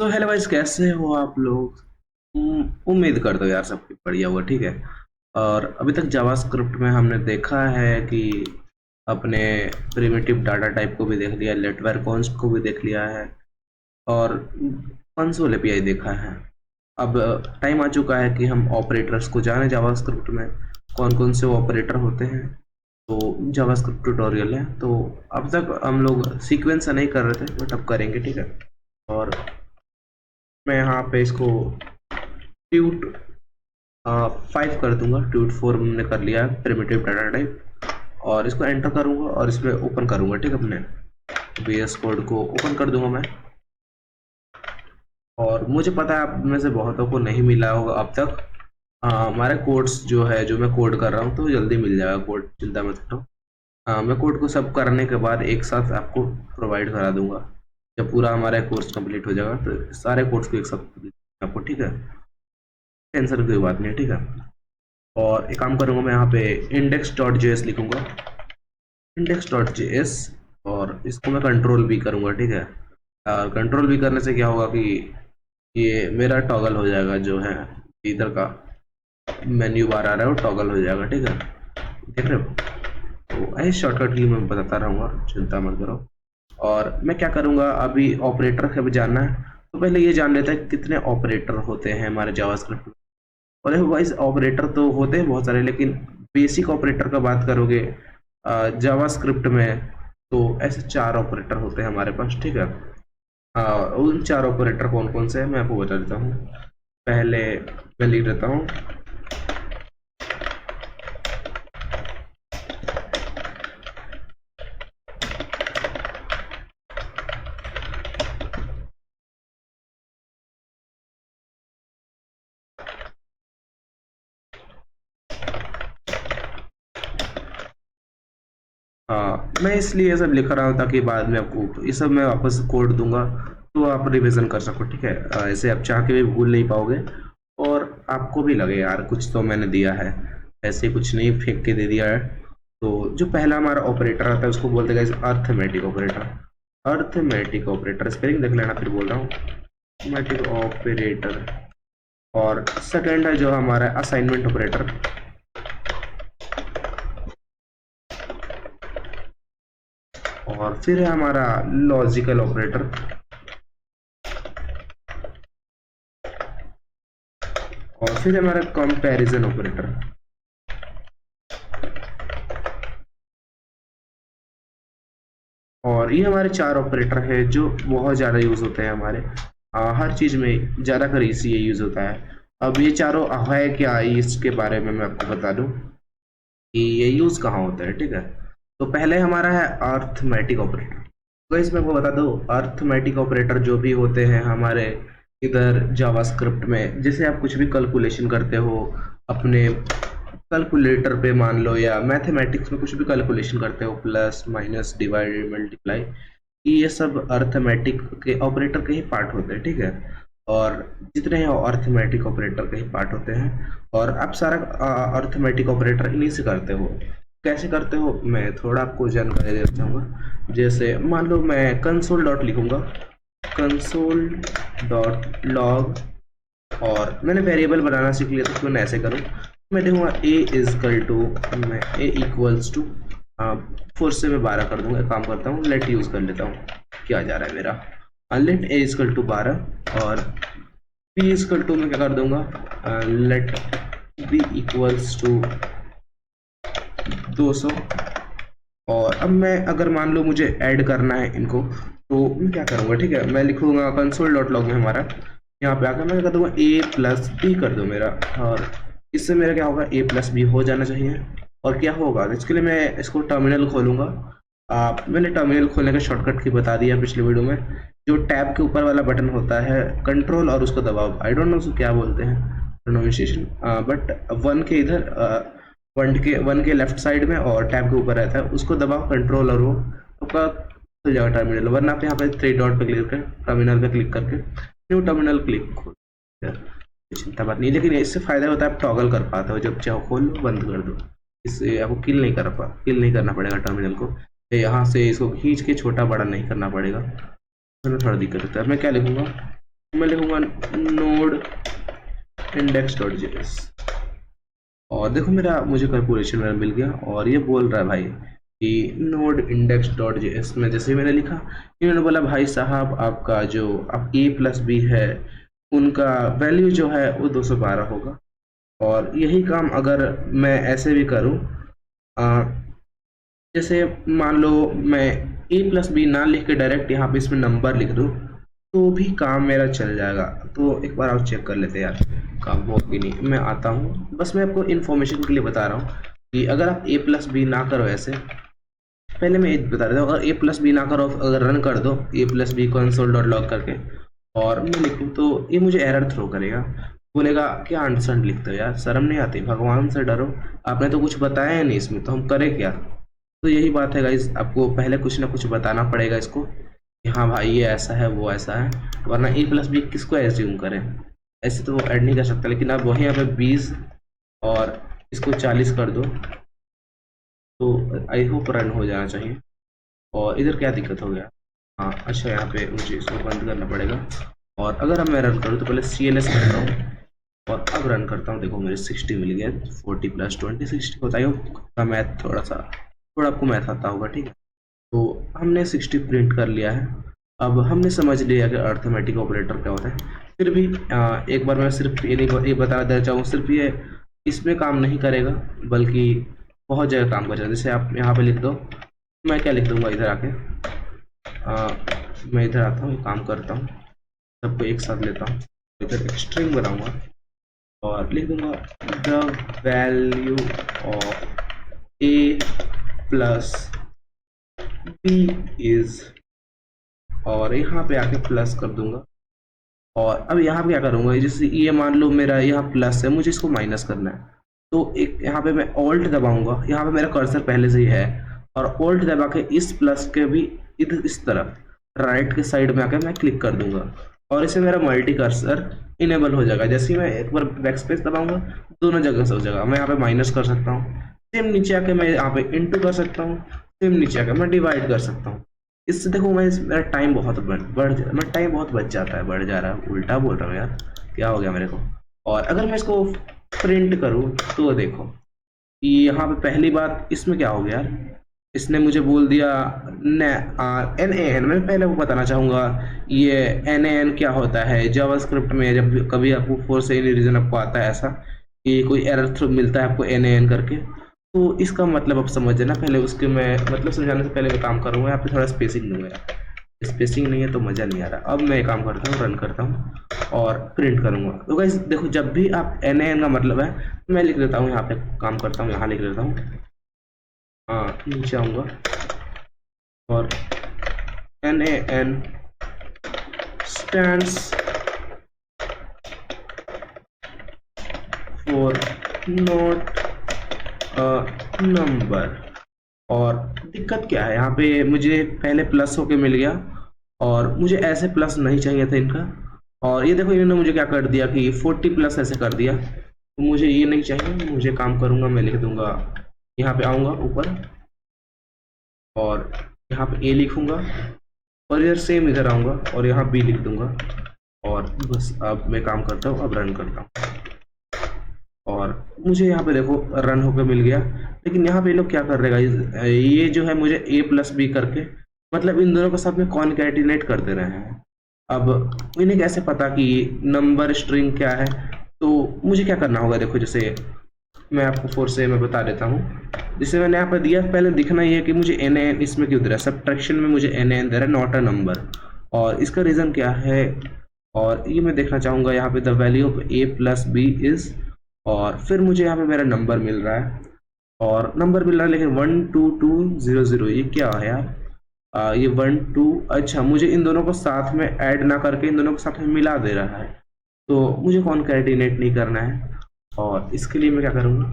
तो hello guys, कैसे हो आप लोग। उम्मीद करता हूँ यार सबकी बढ़िया हुआ, ठीक है। और अभी तक जावास्क्रिप्ट में हमने देखा है कि अपने प्रिमिटिव डाटा टाइप को भी देख लिया, लेटवेयर कॉन्स्ट को भी देख लिया है, और कंसोल एपीआई देखा है। अब टाइम आ चुका है कि हम ऑपरेटर्स को जाने जावास्क्रिप्ट में कौन कौन से ऑपरेटर होते हैं। तो जावास्क्रिप्ट ट्यूटोरियल है, तो अब तक हम लोग सीक्वेंस से नहीं कर रहे थे, बट अब करेंगे, ठीक है। और मैं यहाँ पे इसको ट्यूट 5 कर दूंगा। ट्यूट 4 हमने कर लिया है, प्रिमिटिव डाटा टाइप। और इसको एंटर करूंगा और इसमें ओपन करूंगा, ठीक है। अपने VS कोड को ओपन कर दूंगा मैं। और मुझे पता है आप में से बहुतों को नहीं मिला होगा अब तक। हमारे कोड्स जो है, जो मैं कोड कर रहा हूँ, तो जल्दी मिल जाएगा कोड, चिंता मत करो। मैं कोड को सब करने के बाद एक साथ आपको प्रोवाइड करा दूंगा। जब पूरा हमारा कोर्स कंप्लीट हो जाएगा तो सारे कोड्स को एक साथ आपको, ठीक है। टेंशन की कोई बात नहीं है, ठीक है। और एक काम करूंगा, मैं यहाँ पे index.js लिखूंगा, index.js। और इसको मैं कंट्रोल भी करूंगा, ठीक है। और कंट्रोल भी करने से क्या होगा कि ये मेरा टॉगल हो जाएगा, जो है इधर का मेन्यू बार आ रहा है वो टॉगल हो जाएगा, ठीक है। देख रहे हो। तो ऐसे शॉर्टकट की मैं बताता रहूँगा, चिंता मत करो। और मैं क्या करूँगा, अभी ऑपरेटर का भी जानना है, तो पहले ये जान लेते हैं कितने ऑपरेटर होते हैं हमारे जावास्क्रिप्ट में। और देखो गाइस, ऑपरेटर तो होते हैं बहुत सारे, लेकिन बेसिक ऑपरेटर का बात करोगे जावास्क्रिप्ट में, तो ऐसे 4 ऑपरेटर होते हैं हमारे पास, ठीक है। उन 4 ऑपरेटर कौन कौन से हैं मैं आपको बता देता हूँ। पहले मैं लिख देता हूँ मैं इसलिए ये सब लिख रहा हूँ ताकि बाद में आपको ये सब मैं वापस कोड दूंगा तो आप रिवीजन कर सको, ठीक है। ऐसे आप चाह के भी भूल नहीं पाओगे, और आपको भी लगे यार कुछ तो मैंने दिया है, ऐसे कुछ नहीं फेंक के दे दिया है। तो जो पहला हमारा ऑपरेटर आता है उसको बोलते हैं arithmetic operator. Arithmetic operator spelling देख लेना, फिर बोल रहा हूँ, अर्थमेटिक ऑपरेटर। और सेकेंड है जो हमारा असाइनमेंट ऑपरेटर। और फिर है हमारा लॉजिकल ऑपरेटर। और फिर हमारा कंपैरिजन ऑपरेटर। और ये हमारे 4 ऑपरेटर है जो बहुत ज़्यादा यूज़ होते हैं हमारे हर चीज़ में, ज़्यादातर इसी ये यूज़ होता है। अब ये चारों है क्या, इसके बारे में मैं आपको बता दूं कि ये यूज़ कहाँ होता है, ठीक है। तो पहले हमारा है अर्थमेटिक ऑपरेटर। तो इसमें आपको बता दो, अर्थमेटिक ऑपरेटर जो भी होते हैं हमारे इधर जावास्क्रिप्ट में, जैसे आप कुछ भी कैलकुलेशन करते हो अपने कैलकुलेटर पे मान लो, या मैथमेटिक्स में कुछ भी कैलकुलेशन करते हो, प्लस माइनस डिवाइड मल्टीप्लाई, ये सब अर्थमेटिक के ऑपरेटर के ही पार्ट होते हैं, ठीक है। और जितने हैं अर्थमेटिक ऑपरेटर के ही पार्ट होते हैं। और आप सारा अर्थमेटिक ऑपरेटर इन्हीं से करते हो। कैसे करते हो मैं थोड़ा आपको जानकारी देना चाहूँगा। जैसे मान लो मैं कंसोल डॉट लिखूंगा, कंसोल डॉट लॉग। और मैंने वेरिएबल बनाना सीख लिया, तो मैं ऐसे करूँ, मैं देखूंगा ए इजकल टू, मैं ए इक्वल्स टू 4 से मैं 12 कर दूंगा। एक काम करता हूँ, लेट यूज कर लेता हूँ, क्या जा रहा है मेरा। लेट ए इजकल टू 12 और बी इजकल टू मैं क्या कर दूंगा, लेट बी इक्वल्स टू 200। और अब मैं अगर मान लो मुझे ऐड करना है इनको, तो मैं क्या करूँगा, ठीक है। मैं लिखूंगा कंसोल डॉट लॉग में हमारा, यहाँ पे आकर मैं क्या कर दूंगा, ए प्लस बी कर दो मेरा। और इससे मेरा क्या होगा, ए प्लस बी हो जाना चाहिए। और क्या होगा, इसके लिए मैं इसको टर्मिनल खोलूंगा। मैंने टर्मिनल खोलने का शॉर्टकट की बता दिया पिछले वीडियो में। जो टैब के ऊपर वाला बटन होता है, कंट्रोल और उसको दबाओ, आई डोंट नो उसको क्या बोलते हैं प्रोनाउंसिएशन, बट वन के इधर, वन के लेफ्ट साइड में और टैब के ऊपर रहता है, उसको दबाओ कंट्रोल, और वो आपका खुल जाएगा टर्मिनल। वरना आप यहाँ पे 3 डॉट पे क्लिक करके टर्मिनल पे क्लिक करके न्यू टर्मिनल क्लिक खोल, चिंता बात नहीं। लेकिन इससे फायदा होता है आप टॉगल कर पाते हो, जब चाहो खोल लो बंद कर दो। इससे आपको किल नहीं करना पड़ेगा टर्मिनल को, यहाँ से इसको खींच के छोटा बड़ा नहीं करना पड़ेगा, तो थोड़ा दिक्कत होता है। मैं क्या लिखूंगा, मैं लिखूंगा नोड इंडेक्स डॉट जेएस और देखो मेरा मुझे कैलकुलेशन मेरा मिल गया और ये बोल रहा है भाई कि नोड इंडेक्स डॉट जेएस में जैसे ही मैंने लिखा इन्होंने बोला भाई साहब आपका जो अब ए प्लस बी है उनका वैल्यू जो है वो 212 होगा। और यही काम अगर मैं ऐसे भी करूं, जैसे मान लो मैं ए प्लस बी ना लिख के डायरेक्ट यहाँ पे इसमें नंबर लिख दूँ तो भी काम मेरा चल जाएगा। तो एक बार आप चेक कर लेते हैं यार काम हो कि नहीं। मैं आता हूँ, बस मैं आपको इन्फॉर्मेशन के लिए बता रहा हूँ कि अगर आप ए प्लस बी ना करो ऐसे, पहले मैं ये बता देता हूँ, अगर ए प्लस बी ना करो अगर रन कर दो a plus b console dot log करके और मैं लिखूँ तो ये मुझे एरर थ्रो करेगा, बोलेगा क्या आंसर लिखते हो यार, शर्म नहीं आती, भगवान से डरो, आपने तो कुछ बताया है नहीं इसमें तो हम करें क्या। तो यही बात है गाइस, आपको पहले कुछ ना कुछ बताना पड़ेगा इसको कि हाँ भाई ये ऐसा है वो ऐसा है, वरना ए प्लस बी किसको एज्यूम करें, ऐसे तो वो ऐड नहीं कर सकता। लेकिन आप वहीं यहाँ पे 20 और इसको 40 कर दो तो आई होप रन हो जाना चाहिए। और इधर क्या दिक्कत हो गया, हाँ अच्छा यहाँ पे मुझे इसको बंद करना पड़ेगा। और अगर अब मैं रन करूँ तो पहले CLS करता हूँ और अब रन करता हूँ, देखो मेरे 60 मिल गया, 40 + 20 60 होता है। मैथ थोड़ा आपको मैथ आता होगा, ठीक है। तो हमने 60 प्रिंट कर लिया है। अब हमने समझ लिया कि अर्थमेटिक ऑपरेटर क्या होता है। फिर भी एक बार मैं सिर्फ ये नहीं ये बता देना चाहूँ, सिर्फ ये इसमें काम नहीं करेगा बल्कि बहुत जगह काम करेगा। जैसे आप यहाँ पे लिख दो, मैं क्या लिख दूंगा इधर आके, मैं इधर आता हूँ काम करता हूँ, सबको एक साथ लेता हूँ, इधर एक स्ट्रिंग बनाऊंगा और लिख दूंगा the value of A plus B is, और यहाँ पे आके प्लस कर दूंगा। और अब यहाँ पे क्या करूंगा, जैसे ये मान लो मेरा यहाँ प्लस है, मुझे इसको माइनस करना है तो एक यहाँ पे मैं ऑल्ट दबाऊंगा, यहाँ पे मेरा कर्सर पहले से ही है और ऑल्ट दबा के इस प्लस के भी इधर इस तरफ राइट के साइड में आके मैं क्लिक कर दूंगा और इसे मेरा मल्टी कर्सर इनेबल हो जाएगा। जैसे ही मैं एक बार बैकस्पेस दबाऊंगा दोनों जगह से हो जाएगा। मैं यहाँ पे माइनस कर सकता हूँ, सेम नीचे आके मैं यहाँ पे इंटू कर सकता हूँ, सेम नीचे आके मैं डिवाइड कर सकता हूँ। इससे देखो मेरा टाइम बहुत मेरा टाइम बहुत बच जाता है, बढ़ जा रहा है, उल्टा बोल रहा हूँ यार, क्या हो गया मेरे को। और अगर मैं इसको प्रिंट करूँ तो देखो यहाँ पे पहली बात इसमें क्या हो गया यार, इसने मुझे बोल दिया NaN। मैं पहले वो बताना चाहूँगा ये NaN क्या होता है जावास्क्रिप्ट में। जब कभी आपको फॉर एनी रीजन आपको आता है ऐसा कि कोई एरर थ्रो मिलता है आपको NaN करके, तो इसका मतलब आप समझ लेना। पहले उसके मैं मतलब समझाने से पहले मैं काम करूँगा, यहाँ पे थोड़ा स्पेसिंग दूंगा यार, स्पेसिंग नहीं है तो मज़ा नहीं आ रहा। अब मैं काम करता हूँ, रन करता हूँ और प्रिंट करूँगा। तो गाइस देखो जब भी आप NaN का मतलब है, मैं लिख देता हूँ यहाँ पे, काम करता हूँ यहाँ लिख देता हूँ, हाँ नीचे आऊँगा और NaN stands for not a number। और दिक्कत क्या है, यहाँ पे मुझे पहले प्लस होके मिल गया और मुझे ऐसे प्लस नहीं चाहिए था इनका। और ये देखो इन्होंने मुझे क्या कर दिया कि 40 प्लस ऐसे कर दिया, तो मुझे ये नहीं चाहिए। मुझे काम करूँगा, मैं लिख दूंगा, यहाँ पे आऊँगा ऊपर और यहाँ पे ए लिखूंगा और इधर सेम इधर आऊँगा और यहाँ बी लिख दूंगा और बस अब मैं काम करता हूँ, अब रन करता हूँ और मुझे यहाँ पे देखो रन होकर मिल गया। लेकिन यहाँ पे ये लोग क्या कर रहे हैं, ये जो है मुझे ए प्लस बी करके मतलब इन दोनों को साथ में कॉन्कैटिनेट कर दे रहे हैं। अब इन्हें कैसे पता कि नंबर स्ट्रिंग क्या है, तो मुझे क्या करना होगा, देखो जैसे मैं आपको फोर से मैं बता देता हूँ। जैसे मैंने यहाँ पर दिया, पहले दिखना ये है कि मुझे NaN इसमें क्यों दे रहा है, सब्ट्रैक्शन में मुझे NaN दे रहा है नॉट अ नंबर, और इसका रीज़न क्या है। और ये मैं देखना चाहूँगा यहाँ पे the value of A plus B is, और फिर मुझे यहाँ पे मेरा नंबर मिल रहा है और नंबर मिल रहा है लेकिन 12200, ये क्या है यार, ये 12, अच्छा मुझे इन दोनों को साथ में ऐड ना करके इन दोनों को साथ में मिला दे रहा है, तो मुझे कॉन्कैटिनेट नहीं करना है। और इसके लिए मैं क्या करूँगा,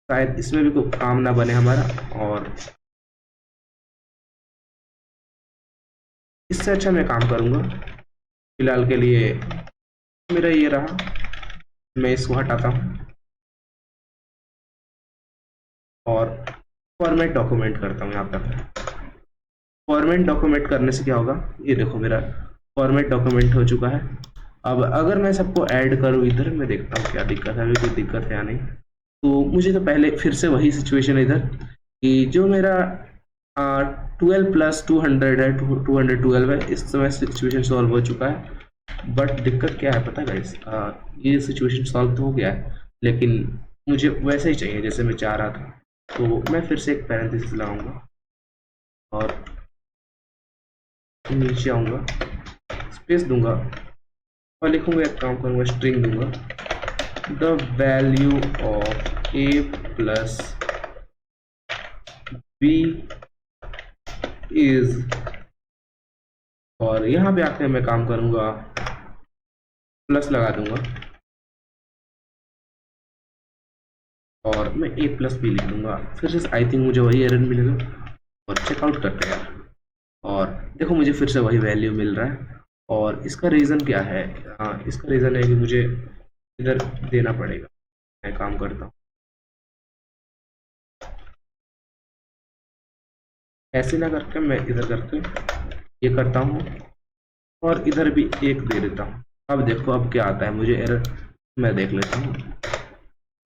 शायद इसमें भी कोई काम ना बने हमारा, और इससे अच्छा मैं काम करूँगा फिलहाल के लिए मेरा ये रहा, मैं इसको हटाता हूँ और फॉर्मेट डॉक्यूमेंट करता हूँ। यहाँ पर फॉर्मेट डॉक्यूमेंट करने से क्या होगा, ये देखो मेरा फॉर्मेट डॉक्यूमेंट हो चुका है। अब अगर मैं सबको ऐड करूँ इधर, मैं देखता हूँ क्या दिक्कत है, अभी कोई दिक्कत है या नहीं। तो मुझे तो पहले फिर से वही सिचुएशन इधर कि जो मेरा 12 + 200 है, 212 है, इस समय सिचुएशन सॉल्व हो चुका है। बट दिक्कत क्या है पता है गाइस, ये सिचुएशन सॉल्व तो हो गया है, लेकिन मुझे वैसे ही चाहिए जैसे मैं चाह रहा था। तो मैं फिर से एक पैरेंथेसिस लगाऊंगा और नीचे आऊंगा, स्पेस दूंगा और लिखूंगा, एक काम करूंगा, स्ट्रिंग दूंगा, the value of a plus b is, और यहाँ पे आके मैं काम करूंगा, प्लस लगा दूंगा और मैं a+b लिख दूंगा। फिर से आई थिंक मुझे वही एरर मिलेगा और चेकआउट करते हैं। और देखो मुझे फिर से वही वैल्यू मिल रहा है। और इसका रीज़न क्या है? इसका रीज़न है कि मुझे इधर देना पड़ेगा। मैं काम करता हूँ ऐसे ना करके, मैं इधर करके ये करता हूँ और इधर भी एक दे देता हूँ। अब देखो अब क्या आता है, मुझे एरर, मैं देख लेता हूँ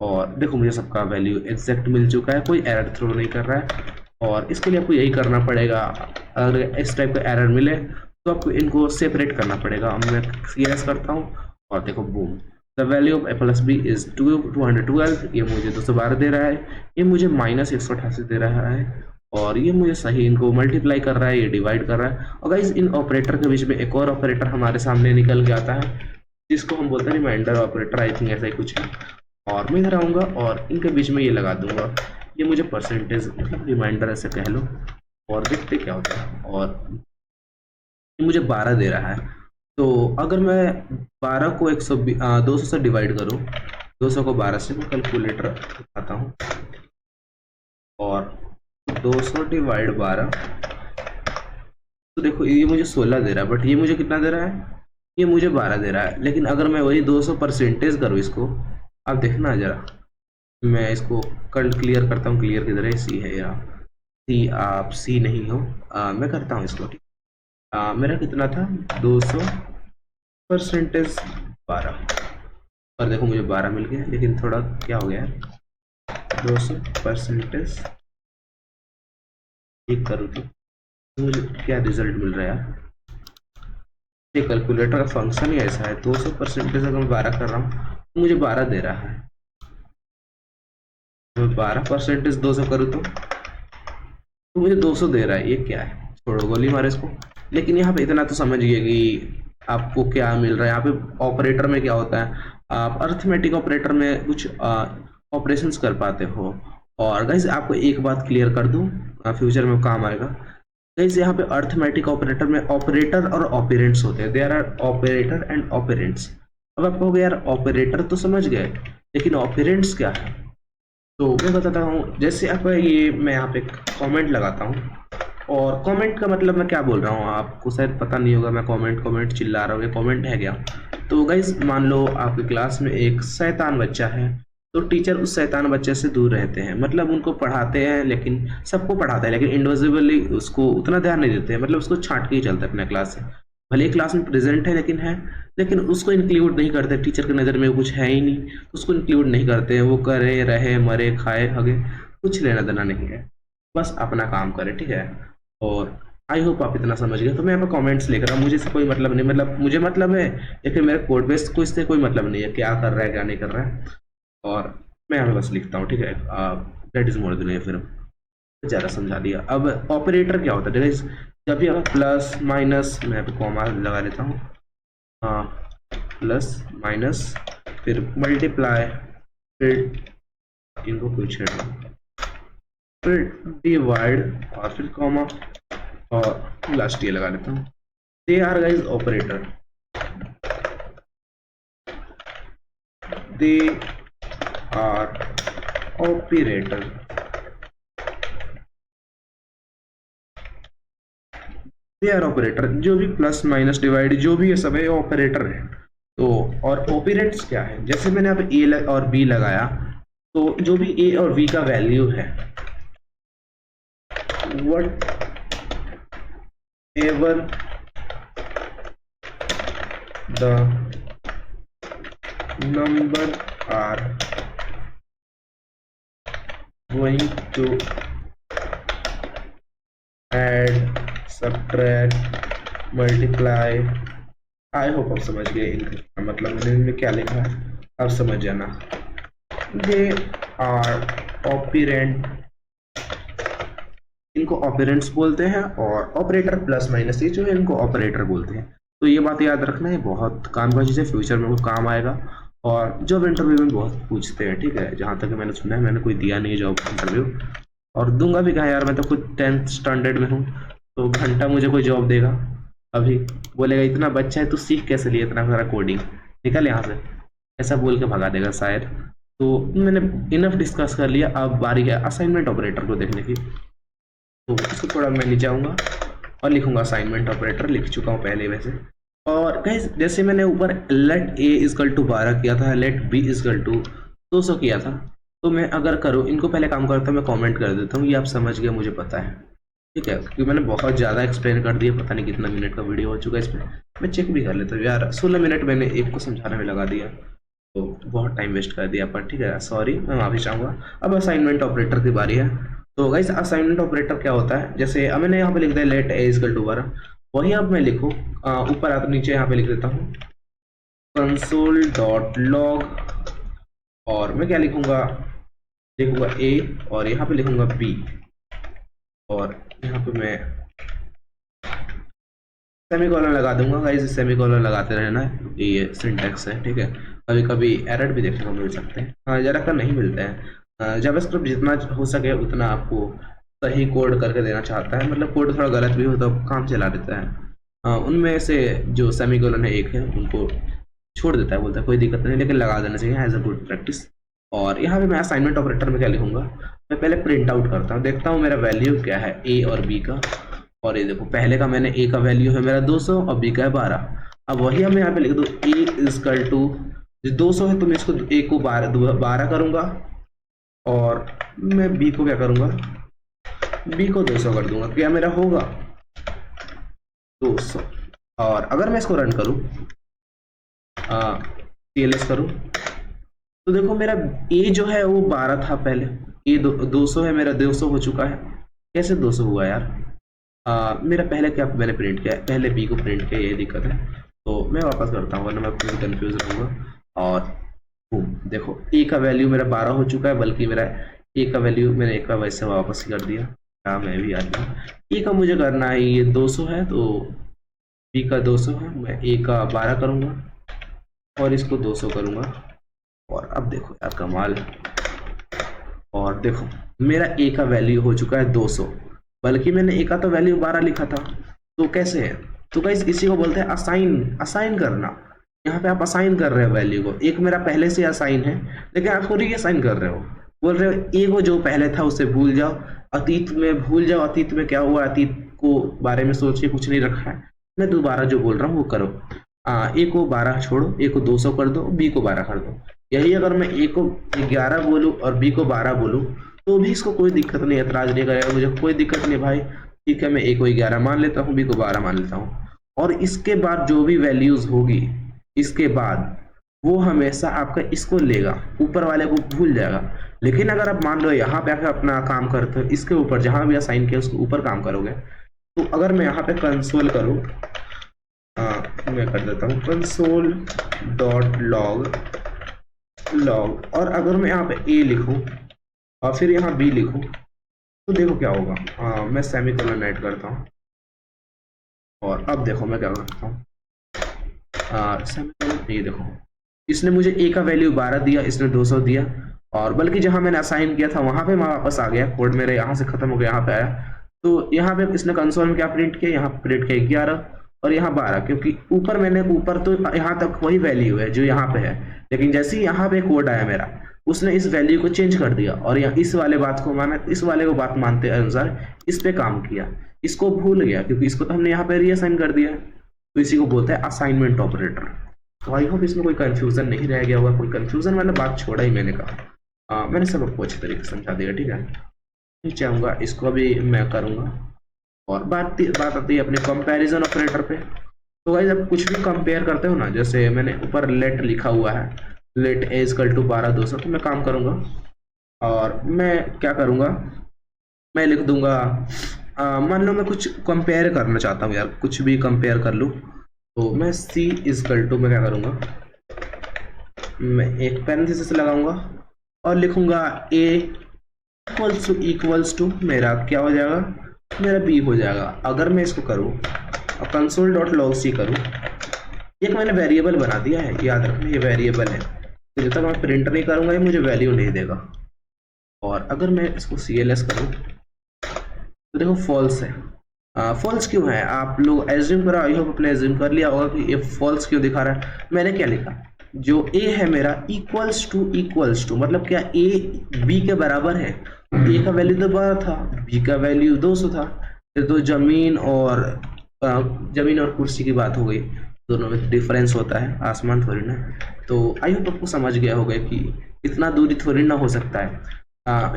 और देखो मुझे सबका वैल्यू एग्जैक्ट मिल चुका है, कोई एरर थ्रो नहीं कर रहा है। और इसके लिए आपको यही करना पड़ेगा, अगर इस टाइप का एरर मिले तो आपको इनको सेपरेट करना पड़ेगा। अब मैं सीएस करता हूँ और देखो boom, the value of a+b is 212, ये मुझे 212 दे रहा है, ये मुझे -188 दे रहा है, और ये मुझे सही इनको मल्टीप्लाई कर रहा है, ये डिवाइड कर रहा है। और गाइस इन ऑपरेटर के बीच में एक और ऑपरेटर हमारे सामने निकल के आता है जिसको हम बोलते हैं रिमाइंडर ऑपरेटर, आई थिंक ऐसा ही कुछ है। और मैं इधर आऊँगा और इनके बीच में ये लगा दूंगा, ये मुझे परसेंटेज मतलब रिमाइंडर ऐसे कह लो, और देखते क्या होता है। और ये मुझे 12 दे रहा है, तो अगर मैं 12 को 200 से डिवाइड करूँ, 200 को 12 से, मैं कैलकुलेटर आता हूँ और 200 डिवाइड 12, तो देखो ये मुझे 16 दे रहा है, बट ये मुझे कितना दे रहा है, ये मुझे 12 दे रहा है। लेकिन अगर मैं वही 200 परसेंटेज करूँ इसको, अब देखना जरा, मैं इसको कल क्लियर करता हूँ, क्लियर किधर है, सी है या सी, आप सी नहीं हो, मैं करता हूँ इसको, ठीक। मेरा कितना था, 200 परसेंटेज 12, और देखो मुझे 12 मिल गया, लेकिन थोड़ा क्या हो गया है, 200 परसेंटेज एक करूँ तो मुझे क्या रिजल्ट मिल रहा है यार। ये कैलकुलेटर का फंक्शन ही ऐसा है, 200 परसेंटेज अगर मैं 12 कर रहा हूँ तो मुझे 12 दे रहा है, मैं 12 परसेंटेज 200 करूँ तो मुझे 200 दे रहा है, ये क्या है, छोड़ो गोली मारे इसको। लेकिन यहाँ पे इतना तो समझिए कि आपको क्या मिल रहा है। यहाँ पे ऑपरेटर में क्या होता है, आप अर्थमेटिक ऑपरेटर में कुछ ऑपरेशंस कर पाते हो। और गाइस आपको एक बात क्लियर कर दूं, फ्यूचर में काम आएगा। गाइस यहाँ पे अर्थमेटिक ऑपरेटर में ऑपरेटर और ऑपरेंड्स होते हैं, there are operator and operands. अब आप कहोगे यार ऑपरेटर तो समझ गए, लेकिन ऑपरेंड्स क्या है, तो मैं बताता हूँ। जैसे आप ये, मैं यहाँ पे कमेंट लगाता हूँ, और कमेंट का मतलब मैं क्या बोल रहा हूँ आपको शायद पता नहीं होगा, मैं कमेंट कमेंट चिल्ला रहा हूँ, ये कमेंट है क्या। तो गाइस मान लो आपकी क्लास में एक शैतान बच्चा है, तो टीचर उस शैतान बच्चे से दूर रहते हैं, मतलब उनको पढ़ाते हैं, लेकिन सबको पढ़ाते हैं, लेकिन इंडिविजुअली उसको उतना ध्यान नहीं देते हैं, मतलब उसको छांट के ही चलता है अपने क्लास से। भले ही क्लास में प्रेजेंट है लेकिन उसको इंक्लूड नहीं करते, टीचर की नज़र में वो कुछ है ही नहीं, तो उसको इंक्लूड नहीं करते हैं। वो करे रहे मरे खाए हगे कुछ लेना देना नहीं है, बस अपना काम करे, ठीक है। और आई होप आप इतना समझ गए। तो मैं यहाँ पे कमेंट्स लिख रहा हूँ, मुझे इससे कोई मतलब नहीं, मतलब मुझे मतलब है, लेकिन मेरे कोड बेस को इससे कोई मतलब नहीं है क्या कर रहा है क्या नहीं कर रहा है। और मैं यहाँ पे बस लिखता हूँ, ठीक है। दैट इज मोर देन, फिर ज़्यादा समझा दिया। अब ऑपरेटर क्या होता है, जब भी हम प्लस माइनस, मैं यहाँ पे कॉमा लगा लेता हूँ, हाँ, प्लस माइनस फिर मल्टीप्लाई फिर इनको कोई छेड़ दो, फिर डिवाइड और फिर कॉमा और लास्ट ये लगा लेता हूँ। They are guys operator, they are operator, they are operator, जो भी प्लस माइनस डिवाइड जो भी ये सब है ऑपरेटर है। तो और ऑपरेंड्स क्या है, जैसे मैंने यहाँ पे ए और बी लगाया, तो जो भी ए और बी का वैल्यू है, whatever the number are going to add, subtract, multiply. I hope आप समझ गए इनका मतलब मैंने इनमें क्या लिखा है, आप समझ जाना। दे आर ऑपरेंट, इनको ऑपरेंट्स बोलते हैं, और ऑपरेटर प्लस माइनस ये जो है इनको ऑपरेटर बोलते हैं। तो ये बात याद रखना है, बहुत काम का चीज़ है, फ्यूचर में वो काम आएगा और जॉब इंटरव्यू में बहुत पूछते हैं। ठीक है, जहाँ तक मैंने सुना है, मैंने कोई दिया नहीं जॉब इंटरव्यू और दूंगा भी कहा यार, मैं तो खुद 10th स्टैंडर्ड में हूँ, तो घंटा मुझे कोई जॉब देगा अभी, बोलेगा इतना बच्चा है तू सीख कैसे लिया इतना सारा कोडिंग, निकल यहाँ से, ऐसा बोल के भगा देगा शायद। तो मैंने इनफ डिस्कस कर लिया, अब बारी है असाइनमेंट ऑपरेटर को देखने की। तो इसको थोड़ा मैं नीचे आऊँगा और लिखूंगा असाइनमेंट ऑपरेटर, लिख चुका हूँ पहले वैसे। और गाइस जैसे मैंने ऊपर लेट ए इजकल टू 12 किया था, लेट बी इजकल टू 200 किया था, तो मैं अगर करूँ इनको पहले काम करता हूँ, मैं कमेंट कर देता हूँ, ये आप समझ गए मुझे पता है। ठीक है, क्योंकि मैंने बहुत ज़्यादा एक्सप्लेन कर दिया, पता नहीं कितना मिनट का वीडियो हो चुका है इसमें, मैं चेक भी कर लेता हूँ यार, 16 मिनट मैंने एक को समझाने में लगा दिया, तो बहुत टाइम वेस्ट कर दिया पर ठीक है, सॉरी, मैं माफ़ी चाहूँगा। अब असाइनमेंट ऑपरेटर की बारी है। तो गाइस असाइनमेंट ऑपरेटर क्या होता है, जैसे अब मैंने यहाँ पे लिख दिया लेट ए इजकल टू 12, वही अब मैं लिखूँ ऊपर आप नीचे यहाँ पे लिख देता हूँ कंसोल डॉट लॉग, और मैं क्या लिखूँगा, लिखूँगा ए और यहाँ पे लिखूँगा बी, और यहाँ पे मैं सेमीकोलन लगा दूंगा। गाइस सेमीकोलन लगाते रहना है, ये सिंटैक्स है। ठीक है, कभी कभी एरर भी देखने को मिल सकते हैं, ज़्यादातर नहीं मिलते हैं। जावास्क्रिप्ट जितना हो सके उतना आपको सही कोड करके देना चाहता है, मतलब कोड थोड़ा गलत भी हो तो काम चला देता है। उनमें से जो सेमीकोलन है एक है, उनको छोड़ देता है, बोलता है कोई दिक्कत नहीं, लेकिन लगा देना चाहिए एज अ गुड प्रैक्टिस। और यहाँ पे मैं असाइनमेंट ऑपरेटर में क्या लिखूंगा, मैं पहले प्रिंट आउट करता हूँ, देखता हूँ मेरा वैल्यू क्या है ए और बी का। और ये देखो पहले का मैंने ए का वैल्यू है मेरा 200 और बी का है 12। अब वही मैं यहाँ पे लिख दूँ ए इजकल टू, जो 200 है तो मैं इसको ए को 12 करूँगा, और मैं बी को क्या करूँगा, बी को 200 कर दूंगा, क्या मेरा होगा 200। और अगर मैं इसको रन करूँ, TLS करूँ, तो देखो मेरा ए जो है वो 12 था पहले, ए 200 है, मेरा 200 हो चुका है। कैसे 200 हुआ यार, मेरा पहले क्या मैंने प्रिंट किया है, पहले बी को प्रिंट किया, ये दिक्कत है। तो मैं वापस करता हूँ वरना मैं पूरी कंफ्यूज रहूँगा। और देखो ए का वैल्यू मेरा 12 हो चुका है, बल्कि मेरा ए का वैल्यू मैंने एक का वैसे वापस कर दिया। हाँ मैं भी आ गया, ए का मुझे करना है, ये 200 है तो बी का 200 है, मैं ए का 12 करूँगा और इसको 200 करूँगा। और अब देखो यार कमाल, और देखो मेरा ए का वैल्यू हो चुका है 200, बल्कि मैंने ए का तो वैल्यू 12 लिखा था। तो कैसे है, तो गाइस इसी को बोलते हैं असाइन करना। यहाँ पे आप असाइन कर रहे हो वैल्यू को, एक मेरा पहले से असाइन है लेकिन आप री असाइन कर रहे हो, बोल रहे हो ए को जो पहले था उसे भूल जाओ, अतीत में भूल जाओ, अतीत में क्या हुआ, अतीत को बारे में सोच के कुछ नहीं रखा है, मैं दोबारा जो बोल रहा हूँ वो करो। ए को 12 छोड़ो, ए को 200 कर दो, बी को 12 कर दो। यही अगर मैं ए को 11 बोलूँ और बी को 12 बोलूँ तो भी इसको कोई दिक्कत नहीं, एतराज नहीं करेगा, मुझे कोई दिक्कत नहीं भाई। ठीक है, मैं ए को 11 मान लेता हूँ, बी को 12 मान लेता हूँ, और इसके बाद जो भी वैल्यूज होगी इसके बाद वो हमेशा आपका इसको लेगा, ऊपर वाले को भूल जाएगा। लेकिन अगर आप मान लो यहाँ पे आकर अपना काम करते हो, इसके ऊपर जहाँ भी असाइन किया उसके ऊपर काम करोगे, तो अगर मैं यहाँ पे कंसोल करूँ, मैं कर देता हूँ कंसोल डॉट लॉग, और अगर मैं यहाँ पे ए लिखूँ और फिर यहाँ बी लिखूँ तो देखो क्या होगा। मैं सेमीकोलन ऐड करता हूँ और अब देखो मैं क्या करता हूँ, सेमीकोलन, ये देखो इसने मुझे ए का वैल्यू 12 दिया, इसने 200 दिया, और बल्कि जहां मैंने असाइन किया था वहां पे मैं वापस आ गया, कोड मेरा यहाँ से खत्म हो गया, यहाँ पे आया। तो यहाँ पे इसने कंसोल में क्या प्रिंट किया, यहाँ प्रिंट किया 11 और यहाँ 12, क्योंकि ऊपर मैंने ऊपर तो यहाँ तक वही वैल्यू है जो यहाँ पे है, लेकिन जैसे ही यहाँ पे कोड आया मेरा, उसने इस वैल्यू को चेंज कर दिया और यहाँ इस वाले बात को माना, इस वाले को बात मानते अनुसार इस पे काम किया, इसको भूल गया क्योंकि इसको तो हमने यहाँ पे रीअसाइन कर दिया। तो इसी को बोलते हैं असाइनमेंट ऑपरेटर। तो आई होप इसमें कोई कंफ्यूजन नहीं रह गया होगा, कोई कंफ्यूजन वाला बात छोड़ा ही मैंने कहा। मैंने सब आपको अच्छे तरीके से समझा दिया। ठीक है, नीचे आऊँगा, इसको भी मैं करूँगा। और बात आती है अपने कंपैरिजन ऑपरेटर पे। तो गाइस आप कुछ भी कंपेयर करते हो ना, जैसे मैंने ऊपर लेट लिखा हुआ है, लेट ए इक्वल टू 12,200, तो मैं काम करूंगा और मैं क्या करूंगा, मैं लिख दूंगा मान लो मैं कुछ कंपेयर करना चाहता हूँ यार, कुछ भी कंपेयर कर लूँ, तो मैं सी इक्वल टू मैं क्या करूंगा, मैं एक पैरेंथेसिस लगाऊंगा और लिखूंगा ए इक्वल्स टू मेरा क्या हो जाएगा, मेरा बी हो जाएगा। अगर मैं इसको करूँ और कंसोल डॉट लॉग सी करूँ, एक मैंने वेरिएबल बना दिया है, याद रखना ये वेरिएबल है, तो जब तक मैं प्रिंट नहीं करूंगा ये मुझे वैल्यू नहीं देगा। और अगर मैं इसको CLS करूँ तो देखो फॉल्स है। फॉल्स क्यों है, आप लोग एज्यूम करो, आई होप अपने एज्यूम कर लिया होगा कि ये फॉल्स क्यों दिखा रहा है। मैंने क्या लिखा, जो ए है मेरा इक्वल्स टू मतलब क्या ए बी के बराबर है। ए का वैल्यू तो 12 था, बी का वैल्यू 200 था, फिर तो जमीन और कुर्सी की बात हो गई, दोनों में डिफरेंस होता है, आसमान थोड़ी ना। तो आई होप आपको समझ गया होगा कि इतना दूरी थोड़ी ना हो सकता है।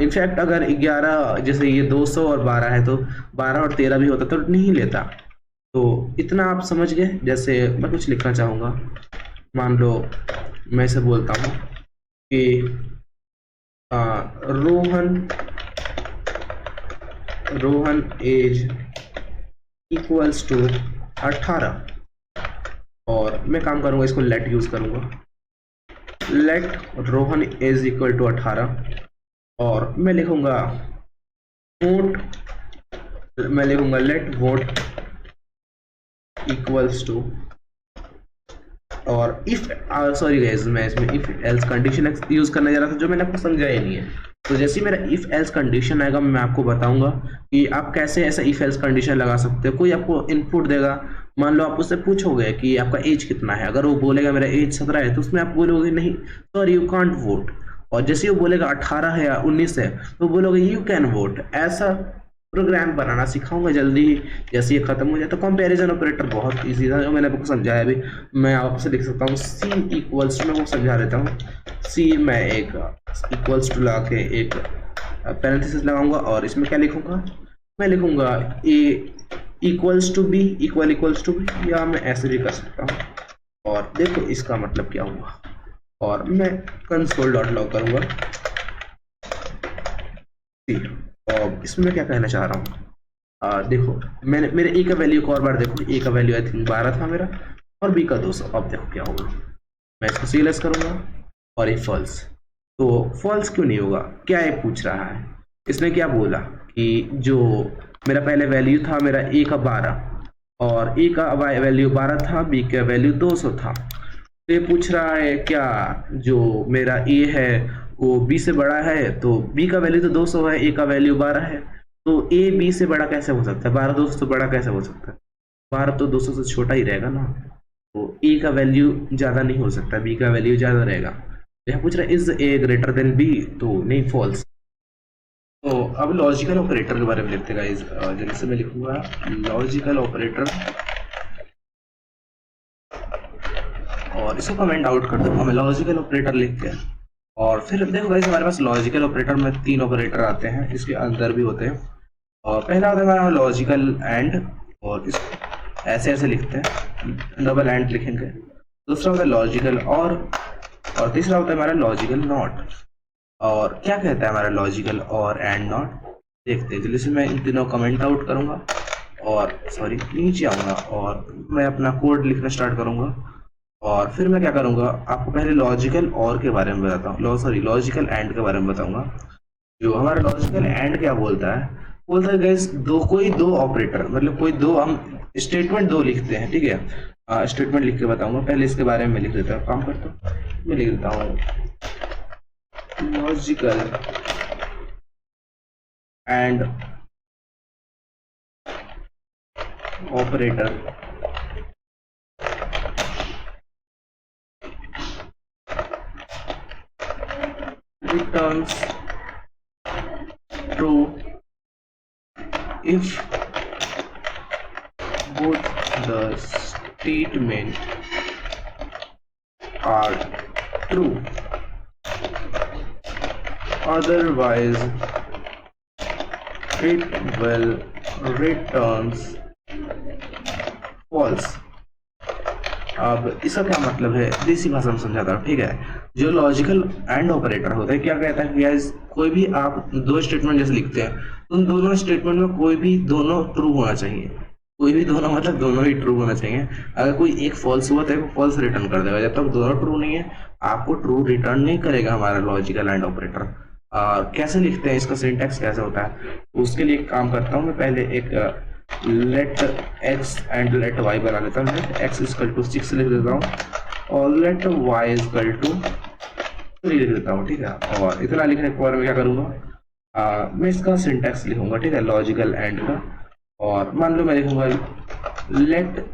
इनफैक्ट अगर 11 जैसे ये 200 और 12 है, तो 12 और 13 भी होता तो नहीं लेता। तो इतना आप समझ गए। जैसे मैं कुछ लिखना चाहूँगा, मान लो मैं इसे बोलता हूँ कि रोहन एज इक्वल्स टू 18, और मैं काम करूँगा, इसको लेट यूज करूँगा, let Rohan as equal to 18, और मैं लिखूंगा वोट, मैं लिखूंगा लेट वोट इक्वल्स टू, और इफ सॉरी गाइस, मैं इसमें इफ एल्स कंडीशन यूज करने जा रहा था जो मैंने आपको समझाया नहीं है। तो जैसे ही मेरा इफ एल्स कंडीशन आएगा मैं आपको बताऊंगा कि आप कैसे ऐसा इफ एल्स कंडीशन लगा सकते हो। कोई आपको इनपुट देगा, मान लो आप उससे पूछोगे कि आपका एज कितना है, अगर वो बोलेगा मेरा एज 17 है, तो उसमें आप बोलोगे नहीं सॉरी यू कांट वोट, और जैसे वो बोलेगा 18 है या 19 है तो बोलोगे यू कैन वोट। ऐसा प्रोग्राम बनाना सिखाऊंगा जल्दी ही, जैसे ये खत्म हो जाए। तो कंपैरिजन ऑपरेटर बहुत इजी था जो मैंने आपको समझाया भी, मैं आपसे लिख सकता हूँ सी इक्वल्स टू, मैं वो समझा देता हूँ, सी मैं एक इक्वल्स टू लगा के एक पैरेंथेसिस लगाऊंगा, और इसमें क्या लिखूंगा, मैं लिखूंगा a equals to b equals to b, या मैं ऐसे भी कर सकता हूँ। और देखो इसका मतलब क्या हुआ, और मैं कंसोल डॉट लॉग करूंगा। और इसमें मैं क्या कहना चाह रहा हूँ, देखो मैंने मेरे ए का वैल्यू को और बार देखो, ए का वैल्यू आई थिंक 12 था मेरा, और बी का 200। अब देखो क्या होगा, मैं इसको CLS करूंगा और ये फॉल्स। तो फॉल्स क्यों नहीं होगा, क्या ये पूछ रहा है, इसने क्या बोला कि जो मेरा पहले वैल्यू था मेरा ए का 12, और ए का वैल्यू 12 था, बी का वैल्यू 200 था। तो ये पूछ रहा है क्या जो मेरा ए है वो बी से बड़ा है, तो बी का वैल्यू तो 200 है, ए का वैल्यू 12 है, तो ए बी से बड़ा कैसे हो सकता है, 12 200 से बड़ा कैसे हो सकता है, 12 तो 200 से छोटा ही रहेगा ना। तो ए का वैल्यू ज़्यादा नहीं हो सकता, बी का वैल्यू ज़्यादा रहेगा। यह पूछ रहा है is A greater than B, तो नहीं फॉल्स। तो अब लॉजिकल ऑपरेटर के बारे में लिखते हैं गाइस, जैसे मैं लिखूंगा लॉजिकल ऑपरेटर, और इसको कमेंट आउट कर दूंगा मैं लॉजिकल ऑपरेटर लिख के। और फिर देखो गाइस हमारे पास लॉजिकल ऑपरेटर में 3 ऑपरेटर आते हैं, इसके अंदर भी होते हैं। और पहला होता है हमारा लॉजिकल एंड, और इसको ऐसे ऐसे लिखते हैं, डबल एंड लिखेंगे। दूसरा होता है लॉजिकल और तीसरा होता है हमारा लॉजिकल नॉट। और क्या कहता है हमारा लॉजिकल और एंड नॉट, देखते हैं। जल्दी से मैं इन तीनों कमेंट आउट करूंगा, और सॉरी नीचे आऊंगा, और मैं अपना कोड लिखना स्टार्ट करूंगा। और फिर मैं क्या करूंगा, आपको पहले लॉजिकल और के बारे में बताता हूँ, सॉरी लॉजिकल एंड के बारे में बताऊंगा। जो हमारा लॉजिकल एंड क्या बोलता है, बोलता है गाइस कोई दो ऑपरेटर, मतलब कोई दो, हम स्टेटमेंट 2 लिखते हैं, ठीक है। स्टेटमेंट लिख के बताऊंगा, पहले इसके बारे में लिख देता हूँ, काम करता हूँ, मैं लिख देता हूँ logical and operator returns true if both the statement are true, otherwise it will returns false। अब इसका क्या मतलब है, देसी भाषा में समझाता हूँ, ठीक है। जो लॉजिकल एंड ऑपरेटर होता है क्या कहता है कि गाइस कोई भी आप दो स्टेटमेंट जैसे लिखते हैं, उन दोनों स्टेटमेंट में कोई भी दोनों ट्रू होना चाहिए। कोई भी दोनों मतलब दोनों ही ट्रू होना चाहिए। अगर कोई एक फॉल्स हुआ तो एक फॉल्स रिटर्न कर देगा। जब तक दोनों ट्रू नहीं है आपको ट्रू रिटर्न नहीं करेगा हमारा लॉजिकल एंड ऑपरेटर। कैसे लिखते हैं, इसका सिंटैक्स कैसे होता है, उसके लिए एक काम करता हूँ मैं। पहले एक let x and let y बना लेता हूँ। लेट x इक्वल टू 6 लिख देता हूँ और लेट y इक्वल टू 3 लिख देता हूँ, ठीक है। और इतना लिखने के बाद मैं क्या करूँगा, मैं इसका सिंटैक्स लिखूंगा, ठीक है, लॉजिकल एंड का। और मान लो मैं लिखूंगा let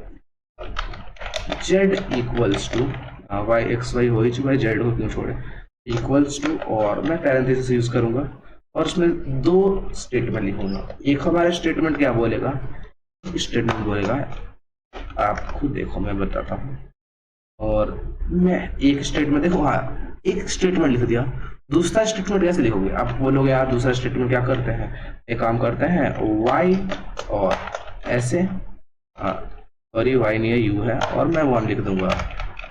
z equals to y, x y हो ही चुका है, z को क्यों छोड़े, इक्वल्स टू, और मैं पैरेंथेसिस यूज करूंगा और उसमें दो स्टेटमेंट लिखूंगा। एक हमारा स्टेटमेंट क्या बोलेगा, स्टेटमेंट बोलेगा, आप खुद देखो मैं बताता हूँ। और मैं एक स्टेटमेंट देखो, हाँ एक स्टेटमेंट लिख दिया। दूसरा स्टेटमेंट कैसे लिखोगे, आप बोलोगे यार दूसरा स्टेटमेंट क्या करते हैं, एक काम करते हैं y और ऐसे, और ये y नहीं है u है, और मैं 1 लिख दूंगा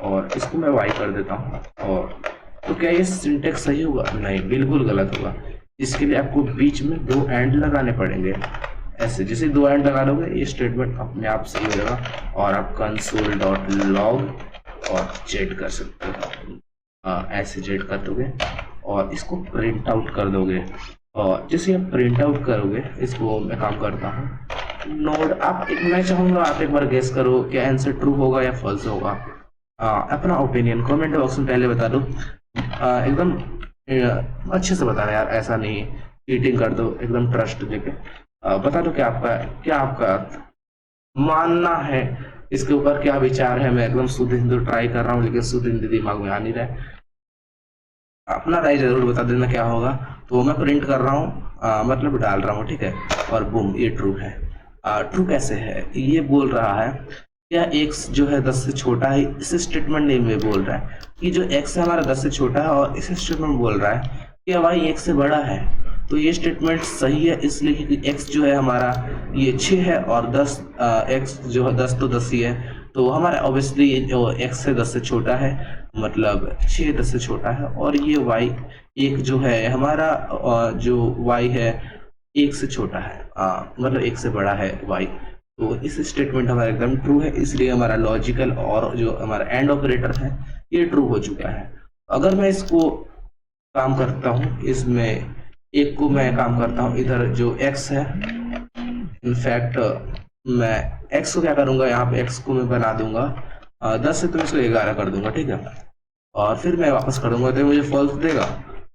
और इसको मैं y कर देता हूँ। और तो क्या ये सिंटेक्स सही होगा, नहीं बिल्कुल गलत होगा। इसके लिए आपको बीच में दो एंड लगाने पड़ेंगे, ऐसे जैसे दो एंड लगा लोगे ये स्टेटमेंट अपने आप सही हो जाएगा और आप console.log और जेड कर सकते हो। ऐसे जेड कर दोगे और इसको प्रिंट आउट कर दोगे। और जैसे आप प्रिंट आउट करोगे, इसको मैं काम करता हूँ नोड, आप मैं चाहूंगा आप एक बार गेस करो क्या आंसर ट्रू होगा या फॉल्स होगा। अपना ओपिनियन कमेंट बॉक्स में पहले बता दो, एकदम अच्छे से बताना यार, ऐसा नहीं चीटिंग कर दो, एकदम ट्रस्ट देके बता दो क्या आपका मानना है इसके ऊपर, क्या विचार है। मैं एकदम शुद्ध हिंदू ट्राई कर रहा हूँ लेकिन शुद्ध हिंदी दिमाग में आ नहीं रहा है। अपना राय जरूर बता देना क्या होगा। तो मैं प्रिंट कर रहा हूँ, मतलब डाल रहा हूँ, ठीक है, और बूम ये ट्रू है। ट्रू कैसे है, ये बोल रहा है क्या x जो है 10 से छोटा है। इस स्टेटमेंट ने में बोल रहा है कि जो x है हमारा 10 से छोटा है, और इस स्टेटमेंट बोल रहा है कि y x से बड़ा है। तो ये स्टेटमेंट सही है इसलिए कि x जो है हमारा ये 6 है और 10 x जो है 10 तो 10 ही है, तो हमारा ऑब्वियसली x से 10 से छोटा है, मतलब 6 10 से छोटा है। और ये y एक जो है हमारा जो y है 1 से छोटा है, मतलब 1 से बड़ा है y। तो इस स्टेटमेंट हमारा एकदम ट्रू है, इसलिए हमारा लॉजिकल और जो हमारा एंड ऑपरेटर है ये ट्रू हो चुका है। अगर मैं इसको काम करता हूँ, इसमें एक को मैं काम करता हूँ इधर जो x है, इनफैक्ट मैं x को क्या करूंगा, यहाँ पे x को मैं बना दूंगा 10 से, तो इसको 11 कर दूंगा, ठीक है। और फिर मैं वापस कर दूंगा तो मुझे फॉल्स देगा।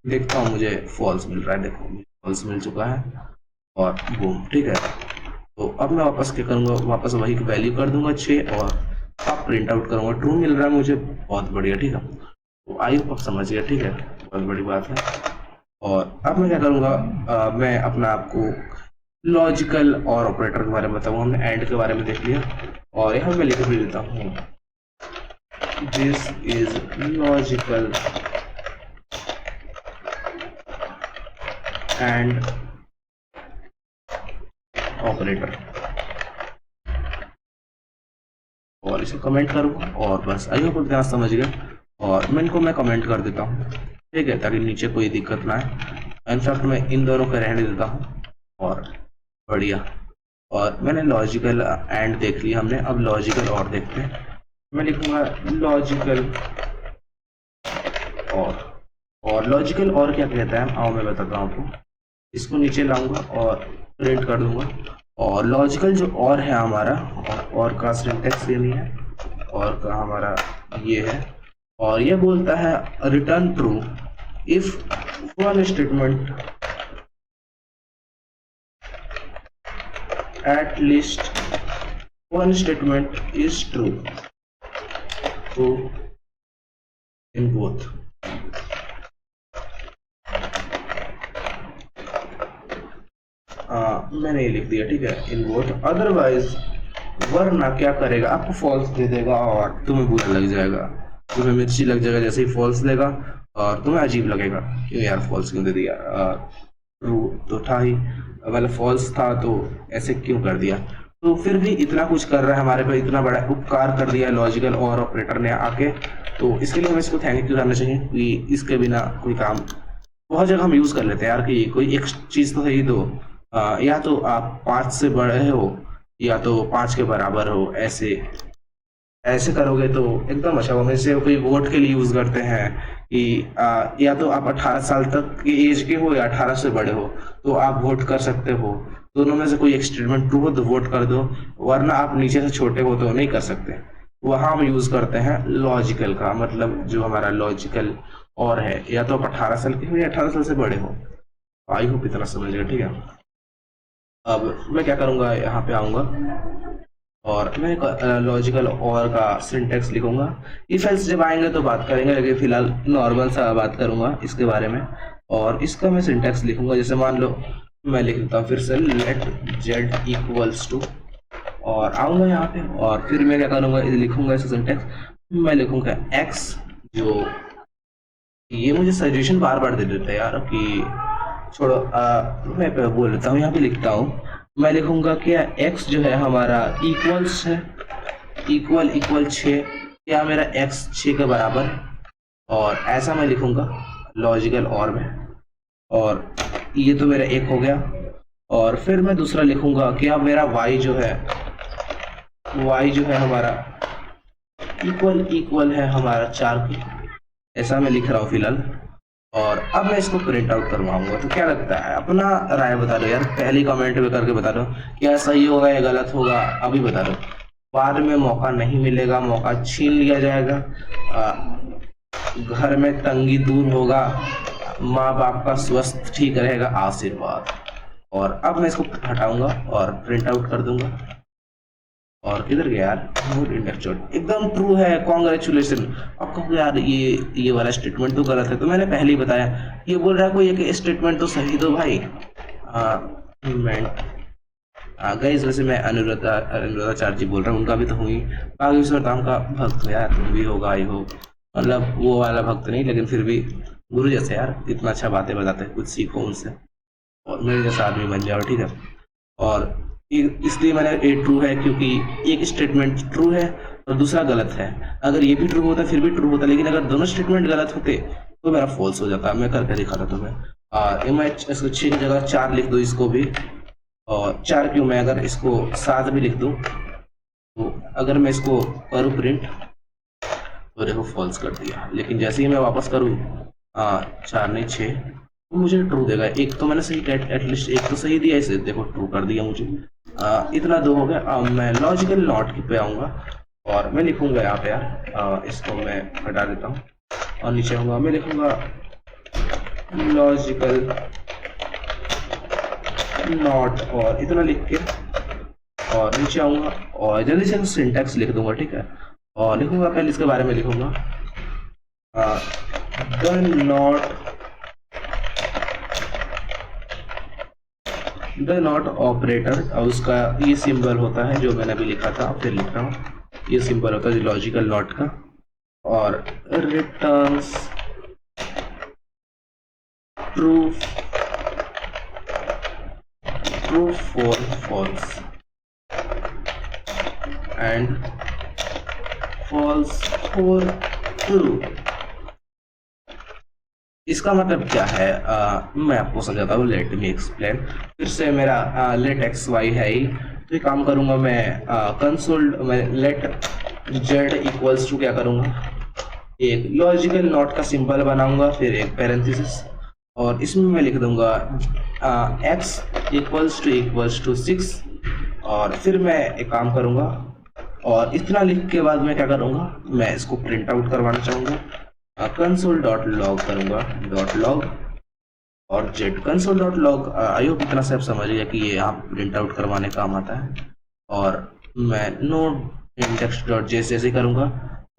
देखता हूँ मुझे फॉल्स मिल रहा है, देखो फॉल्स मिल चुका है और बूम, ठीक है। तो अब मैं वापस क्या करूंगा, वापस वही की वैल्यू कर दूंगा 6 और अब प्रिंट आउट करूंगा, ट्रू मिल रहा है मुझे, बहुत बढ़िया, ठीक है। तो आई होप आप समझ गए, ठीक है, बहुत बड़ी बात है। और अब मैं क्या करूंगा, मैं अपना आपको लॉजिकल और ऑपरेटर के बारे में बताऊंगा। हमने एंड के बारे में देख लिया और यहाँ मैं लिख भी देता हूँ, this is logical and operator, और इसे कमेंट करूंगा और बस। आई होप आप समझ गए। और मैं इनको मैं कमेंट कर देता हूँ, ठीक है, ताकि नीचे कोई दिक्कत ना है। इनफैक्ट मैं इन दोनों को रहने देता हूँ और बढ़िया। और मैंने लॉजिकल एंड देख लिया हमने, अब लॉजिकल और देखते हैं। मैं लिखूंगा लॉजिकल और लॉजिकल और क्या कहता है आओ मैं बताता हूँ आपको। इसको नीचे लाऊंगा और प्रिंट कर दूंगा। और लॉजिकल जो और है हमारा, और का सिंटैक्स ये नहीं है, और का हमारा ये है, और ये बोलता है return true if one statement at least one statement is true in both. मैंने ये लिख दिया, ठीक है, इन बोथ, अदरवाइज वरना क्या करेगा, आपको फॉल्स दे देगा और तुम्हें बुरा लग जाएगा, तुम्हें मिर्ची लग जाएगा जैसे ही फॉल्स देगा, और तुम्हें अजीब लगेगा क्यों यार फॉल्स क्यों दे दिया, ट्रू तो था ही, मतलब फॉल्स था तो ऐसे क्यों कर दिया। तो फिर भी इतना कुछ कर रहा है हमारे पे, इतना बड़ा उपकार कर दिया लॉजिकल और ऑपरेटर ने आके, तो इसके लिए हमें इसको थैंक यू करना चाहिए कि इसके बिना कोई काम बहुत जगह हम यूज कर लेते हैं यार कि कोई एक चीज तो है ही, तो या तो आप 5 से बड़े हो या तो 5 के बराबर हो, ऐसे ऐसे करोगे तो एकदम अच्छा होगा। जैसे कोई वोट के लिए यूज करते हैं कि या तो आप 18 साल तक की एज के हो या 18 से बड़े हो तो आप वोट कर सकते हो, दोनों में से कोई एक स्टेटमेंट ट्रू हो तो वोट कर दो, वरना आप नीचे से छोटे हो तो नहीं कर सकते। वहां हम यूज करते हैं लॉजिकल का, मतलब जो हमारा लॉजिकल और है, या तो आप 18 साल के हो या 18 साल से बड़े हो। आई होप इतना समझ गए, ठीक है। अब मैं क्या करूंगा, यहाँ पे आऊंगा और मैं लॉजिकल और का सिंटेक्स लिखूंगा। इफ एल्स जब आएंगे तो बात करेंगे, लेकिन फिलहाल नॉर्मल सा बात करूंगा इसके बारे में। और इसका मैं सिंटेक्स लिखूंगा, जैसे मान लो मैं लिख देता हूँ फिर से लेट जेड इक्वल्स टू, और आऊंगा यहाँ पे और फिर मैं क्या करूंगा, लिखूंगा इसका सिंटेक्स। मैं लिखूंगा एक्स, जो ये मुझे सजेशन बार बार दे देता है यार कि छोड़ो, मैं बोल देता हूँ, यहाँ पे लिखता हूँ। मैं लिखूंगा क्या x जो है हमारा इक्वल्स है, इक्वल 6, क्या मेरा x 6 के बराबर, और ऐसा मैं लिखूंगा लॉजिकल और में। और ये तो मेरा एक हो गया, और फिर मैं दूसरा लिखूंगा क्या मेरा y जो है हमारा इक्वल है हमारा 4 की, ऐसा मैं लिख रहा हूँ फिलहाल। और अब मैं इसको प्रिंट आउट करवाऊंगा। तो क्या लगता है, अपना राय बता दो यार, पहली कमेंट में करके बता दो क्या सही होगा या गलत होगा, अभी बता दो, बाद में मौका नहीं मिलेगा, मौका छीन लिया जाएगा, घर में तंगी दूर होगा, माँ बाप का स्वास्थ्य ठीक रहेगा, आशीर्वाद। और अब मैं इसको हटाऊंगा और प्रिंट आउट कर दूंगा। और किधर गया यार, मोर इंडेक्स एकदम ट्रू है, कॉन्ग्रेचुलेशन। अब कहोगे यार ये वाला स्टेटमेंट तो गलत है, तो मैंने पहले ही बताया, ये बोल रहा है कोई एक स्टेटमेंट तो सही दो भाई। गाइस वैसे मैं अनुराधाचार्य जी बोल रहा हूँ, उनका भी तो हुई भागवत का भक्त यार, तुम भी होगा आई हो, मतलब वो वाला भक्त नहीं, लेकिन फिर भी गुरु जैसे यार, इतना अच्छा बातें बताते हैं, कुछ सीखो उनसे और मेरे जैसा आदमी बन जाओ, ठीक है। और इसलिए मैंने ये ट्रू है क्योंकि एक स्टेटमेंट ट्रू है और दूसरा गलत है। अगर ये भी ट्रू होता फिर भी ट्रू होता, लेकिन अगर दोनों स्टेटमेंट गलत होते तो मेरा फॉल्स हो जाता। मैं करके दिखाता तुम्हें। मैं इसको 6 की जगह 4 लिख दूँ इसको भी, और 4 क्यों, मैं अगर इसको 7 भी लिख दूँ, तो अगर मैं इसको करूँ प्रिंट तो देखो फॉल्स कर दिया। लेकिन जैसे ही मैं वापस करूँ 4 नहीं 6, तो मुझे ट्रू देगा। एक तो मैंने सही एटलीस्ट एक तो सही दिया, इसे देखो ट्रू कर दिया मुझे। इतना 2 हो गया। अब मैं लॉजिकल नॉट की पे आऊंगा और मैं लिखूंगा यहाँ पे यार, इसको मैं हटा देता हूँ और नीचे आऊंगा, मैं लिखूंगा लॉजिकल नॉट और इतना लिख के, और नीचे आऊंगा और जल्दी से सिंटैक्स लिख दूंगा, ठीक है। और लिखूंगा पहले इसके बारे में लिखूंगा द नॉट ऑपरेटर, और उसका ये सिंबल होता है जो मैंने अभी लिखा था, फिर लिख रहा हूँ, ये सिंबल होता है लॉजिकल नॉट का, और returns true for false and false for true. इसका मतलब क्या है, मैं आपको समझाता हूँ, लेट मी एक्सप्लेन। फिर से मेरा लेट एक्स वाई है ही, तो एक काम करूंगा मैं, कंसोल में लेट जेड इक्वल्स टू क्या करूंगा, एक लॉजिकल नॉट का सिंबल बनाऊंगा, फिर एक पैरेंथेसिस, और इसमें मैं लिख दूंगा एक्स इक्वल्स टू 6, और फिर मैं एक काम करूंगा, और इतना लिख के बाद मैं क्या करूंगा, मैं इसको प्रिंट आउट करवाना चाहूंगा, console.log करूंगा .log और जेड console.log। आई होप इतना सब समझ गया कि ये यहाँ प्रिंट आउट करवाने काम आता है। और मैं नोड इंडेक्स.js जैसे करूंगा,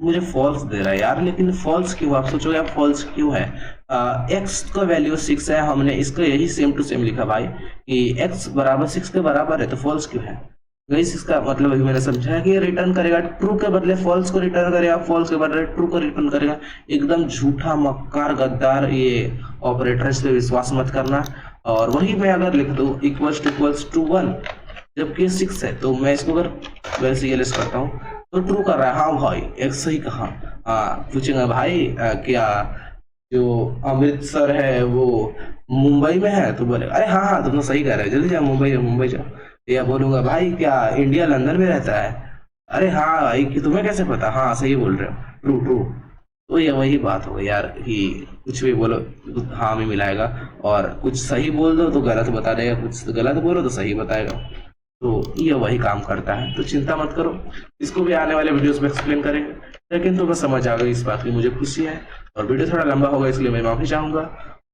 मुझे फॉल्स दे रहा है यार, लेकिन फॉल्स क्यों, आप सोचोगे आप फॉल्स क्यों है, x का वैल्यू 6 है, हमने इसका यही सेम टू सेम लिखा भाई कि x बराबर 6 के बराबर है, तो फॉल्स क्यों है गाइस। इसका मतलब अभी मैंने समझाया कि रिटर्न करेगा ट्रू के बदले फॉल्स को रिटर्न करेगा, फॉल्स के बदले ट्रू को रिटर्न करेगा। एकदम झूठा मक्कार गद्दार ये ऑपरेटर, इस पे विश्वास मत करना। और वही मैं अगर लिख दूं इक्वल्स टू 1, जबकि 6 है। तो मैं इसको अगर वैसे ईएलएस करता हूँ तो ट्रू कर रहा है। हाँ भाई, एक सही कहा। पूछेंगे भाई क्या जो अमृतसर है वो मुंबई में है? तो बोले अरे हाँ हाँ तुम तो सही कह रहे हो, जल्दी जाओ मुंबई जाओ मुंबई जाओ। या बोलूंगा भाई क्या इंडिया लंदन में रहता है? अरे हाँ भाई, कि तुम्हें कैसे पता? हाँ सही बोल रहे हो, ट्रू ट्रू। तो ये वही बात हो गई यार कि कुछ भी बोलो हाँ में मिलाएगा, और कुछ सही बोल दो तो गलत बता देगा, कुछ गलत बोलो तो सही बताएगा। तो ये वही काम करता है। तो चिंता मत करो, इसको भी आने वाले वीडियोस में एक्सप्लेन करेंगे। लेकिन तुम्हें समझ आ गई इस बात की मुझे खुशी है। और वीडियो थोड़ा लंबा होगा इसलिए मैं माफी चाहूंगा,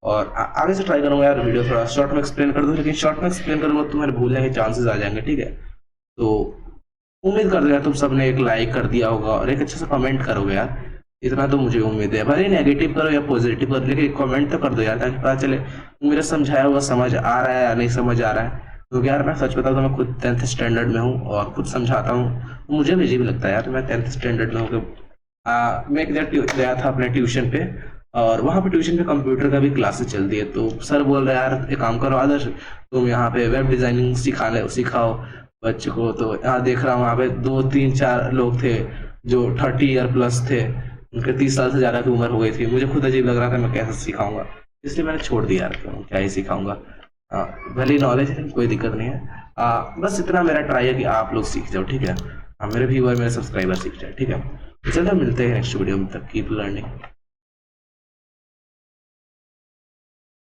और आगे से ट्राई करूंगा यार वीडियो थोड़ा शॉर्ट में एक्सप्लेन कर दूं। लेकिन शॉर्ट में एक्सप्लेन करूंगा तो तुम्हारे भूलने के चांसेस आ जाएंगे, ठीक है? तो उम्मीद कर दो यार तुम सबने एक लाइक कर दिया होगा और एक अच्छा सा कमेंट करोगे यार, इतना तो मुझे उम्मीद है। भले नेगेटिव करो या पॉजिटिव करो, लेकिन कमेंट तो कर दो यार, ताकि पता चले मेरा समझाया हुआ समझ आ रहा है या नहीं समझ आ रहा है। क्योंकि यार मैं सच बताऊं तो मैं खुद 10th स्टैंडर्ड में हूँ और खुद समझाता हूँ, मुझे भी अजीब लगता है यार। मैं 10th स्टैंडर्ड में हूँ। मैं एक जगह गया था अपने ट्यूशन पे, और वहाँ पे ट्यूशन पे कंप्यूटर का भी क्लासेस चलती है। तो सर बोल रहे यार एक काम करो आदर्श, तुम यहाँ पे वेब डिजाइनिंग सिखाओ बच्चे को। तो यहाँ देख रहा हूँ वहाँ पे 2 3 4 लोग थे जो 30 ईयर प्लस थे, उनके 30 साल से ज्यादा की उम्र हो गई थी। मुझे खुद अजीब लग रहा था मैं कैसे सिखाऊंगा, इसलिए मैंने छोड़ दिया यार, क्या ही सिखाऊंगा। भले ही नॉलेज है कोई दिक्कत नहीं है। बस इतना मेरा ट्राई है कि आप लोग सीख जाओ, ठीक है? मेरे व्यूअर मेरे सब्सक्राइबर सीख जाए, ठीक है? तो चलो मिलते हैं नेक्स्ट वीडियो में, तक कीप लर्निंग।